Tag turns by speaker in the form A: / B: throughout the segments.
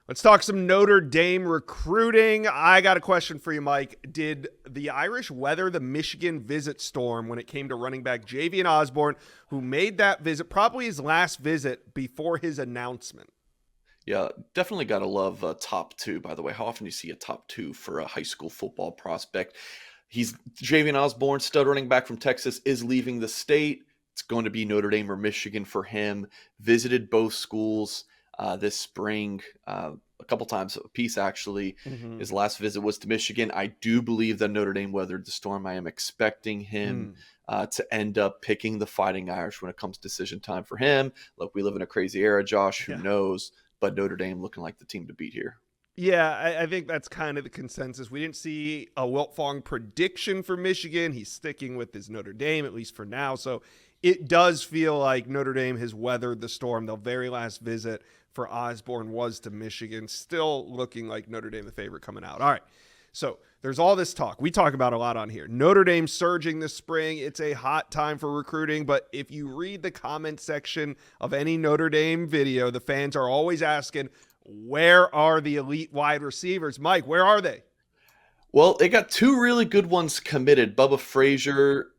A: Let's talk some Notre Dame recruiting. I got a question for you, Mike. Did the Irish weather the Michigan visit storm when it came to running back Javian Osborne, who made that visit, probably his last visit before his announcement?
B: Yeah, definitely got to love top two, by the way. How often do you see a top two for a high school football prospect? He's Javian Osborne, stud running back from Texas, is leaving the state. It's going to be Notre Dame or Michigan for him. Visited both schools this spring a couple times a piece, actually.
A: Mm-hmm.
B: His last visit was to Michigan. I do believe that Notre Dame weathered the storm. I am expecting him to end up picking the Fighting Irish when it comes decision time for him. Look, we live in a crazy era, Josh. Who
A: Yeah.
B: knows? But Notre Dame looking like the team to beat here.
A: Yeah, I think that's kind of the consensus. We didn't see a Wilt Fong prediction for Michigan. He's sticking with his Notre Dame, at least for now. So it does feel like Notre Dame has weathered the storm. The very last visit for Osborne was to Michigan, still looking like Notre Dame the favorite coming out. All right. So there's all this talk. We talk about a lot on here. Notre Dame surging this spring. It's a hot time for recruiting. But if you read the comment section of any Notre Dame video, the fans are always asking, where are the elite wide receivers? Mike, where are they?
B: Well, they got two really good ones committed. Bubba Frazier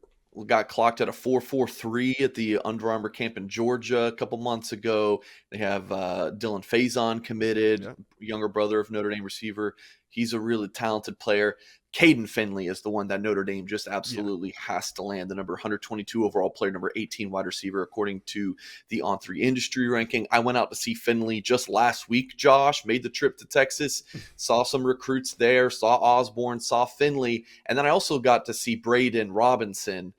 B: got clocked at a 4.43 at the Under Armour camp in Georgia a couple months ago. They have Dylan Faison committed,
A: Yeah.
B: younger brother of Notre Dame receiver. He's a really talented player. Kaden Finley is the one that Notre Dame just
A: Yeah.
B: absolutely has to land. The number 122 overall player, number 18 wide receiver, according to the On3 industry ranking. I went out to see Finley just last week, Josh, made the trip to Texas, saw some recruits there, saw Osborne, saw Finley. And then I also got to see Braden Robinson,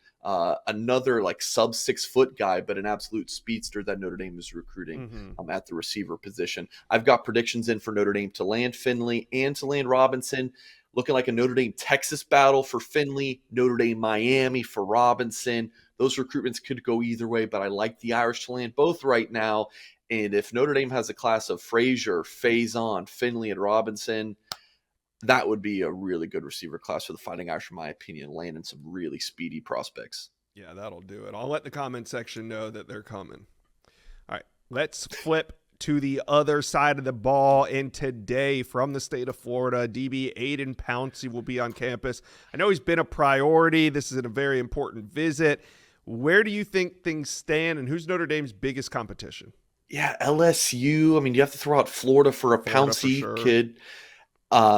B: another like sub 6 foot guy, but an absolute speedster that Notre Dame is recruiting
A: Mm-hmm.
B: at the receiver position. I've got predictions in for Notre Dame to land Finley and to land Robinson. Looking like a Notre Dame Texas battle for Finley, Notre Dame Miami for Robinson. Those recruitments could go either way, but I like the Irish to land both right now. And if Notre Dame has a class of Frazier, Faison, Finley, and Robinson, that would be a really good receiver class for the Fighting Irish, in my opinion, landing some really speedy prospects.
A: Yeah, that'll do it. I'll let the comment section know that they're coming. All right, let's flip to the other side of the ball. And today, from the state of Florida, DB Aiden Pouncy will be on campus. I know he's been a priority. This is a very important visit. Where do you think things stand, and who's Notre Dame's biggest competition?
B: Yeah, LSU. I mean, you have to throw out Florida for a
A: Florida for
B: Pouncy
A: sure.
B: kid.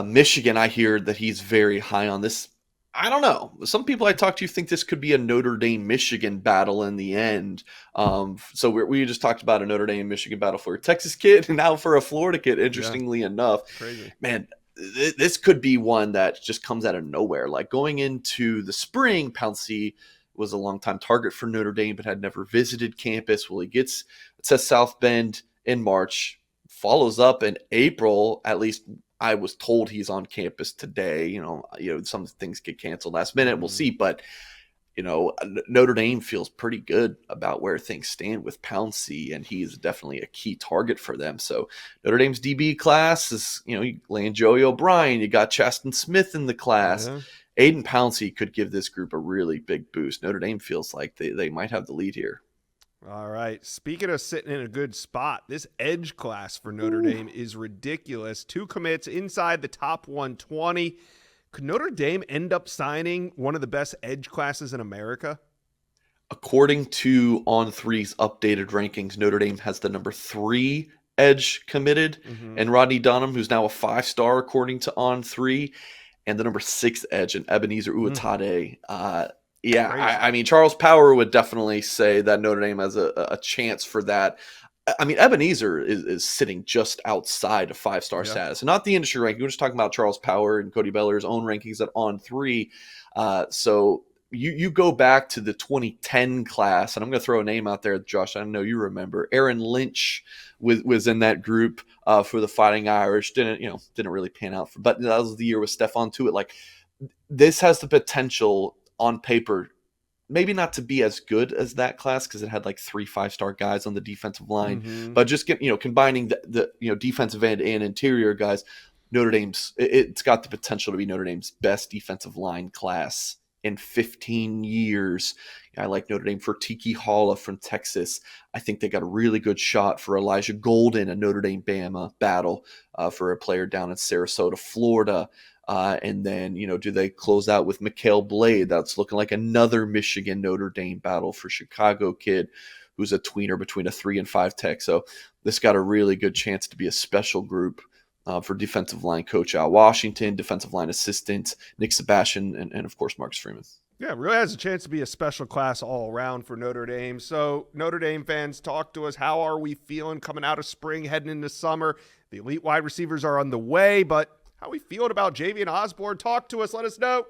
B: Michigan, I hear that he's very high on this. I don't know. Some people I talk to think this could be a Notre Dame Michigan battle in the end. So we just talked about a Notre Dame Michigan battle for a Texas kid and now for a Florida kid.
A: Yeah,
B: Interestingly enough,
A: crazy.
B: man, this could be one that just comes out of nowhere. Like going into the spring, Pouncey was a longtime target for Notre Dame, but had never visited campus. Well, he gets to South Bend in March, follows up in April, at least I was told he's on campus today. Some things get canceled last minute. We'll see, but Notre Dame feels pretty good about where things stand with Pouncey, and he is definitely a key target for them. So Notre Dame's DB class is, you land Joey O'Brien, you got Chaston Smith in the class.
A: Yeah.
B: Aiden Pouncy could give this group a really big boost. Notre Dame feels like they might have the lead here.
A: All right. Speaking of sitting in a good spot, this edge class for Notre Dame is ridiculous. 2 commits inside the top 120. Could Notre Dame end up signing one of the best edge classes in America?
B: According to On3's updated rankings, Notre Dame has the number 3 edge committed,
A: Mm-hmm.
B: and Rodney Dunham, who's now a 5-star according to On3, and the number 6 edge in Ebenezer Uatade. Yeah,
A: Crazy.
B: I mean, Charles Power would definitely say that Notre Dame has a chance for that. I mean, Ebenezer is sitting just outside of 5-star
A: Yeah.
B: status. Not the industry ranking. We're just talking about Charles Power and Cody Beller's own rankings at On3. So you go back to the 2010 class, and I'm going to throw a name out there, Josh. I know you remember. Aaron Lynch was in that group for the Fighting Irish. Didn't really pan out. But that was the year with Stephon Tuitt. Like, this has the potential on paper, maybe not to be as good as that class because it had like 3 5-star guys on the defensive line,
A: Mm-hmm.
B: but just combining the defensive end and interior guys, Notre Dame's it's got the potential to be Notre Dame's best defensive line class in 15 years. I like Notre Dame for Tiki Halla from Texas. I think they got a really good shot for Elijah Golden, a Notre Dame Bama battle for a player down in Sarasota, Florida. And then, do they close out with Mikhail Blade? That's looking like another Michigan Notre Dame battle for Chicago kid who's a tweener between a 3 and 5 tech. So this got a really good chance to be a special group for defensive line coach Al Washington, defensive line assistant Nick Sebastian, and of course, Marcus Freeman.
A: Yeah, it really has a chance to be a special class all around for Notre Dame. So Notre Dame fans, talk to us. How are we feeling coming out of spring, heading into summer? The elite wide receivers are on the way, but how are we feeling about Javian Osborne? Talk to us. Let us know.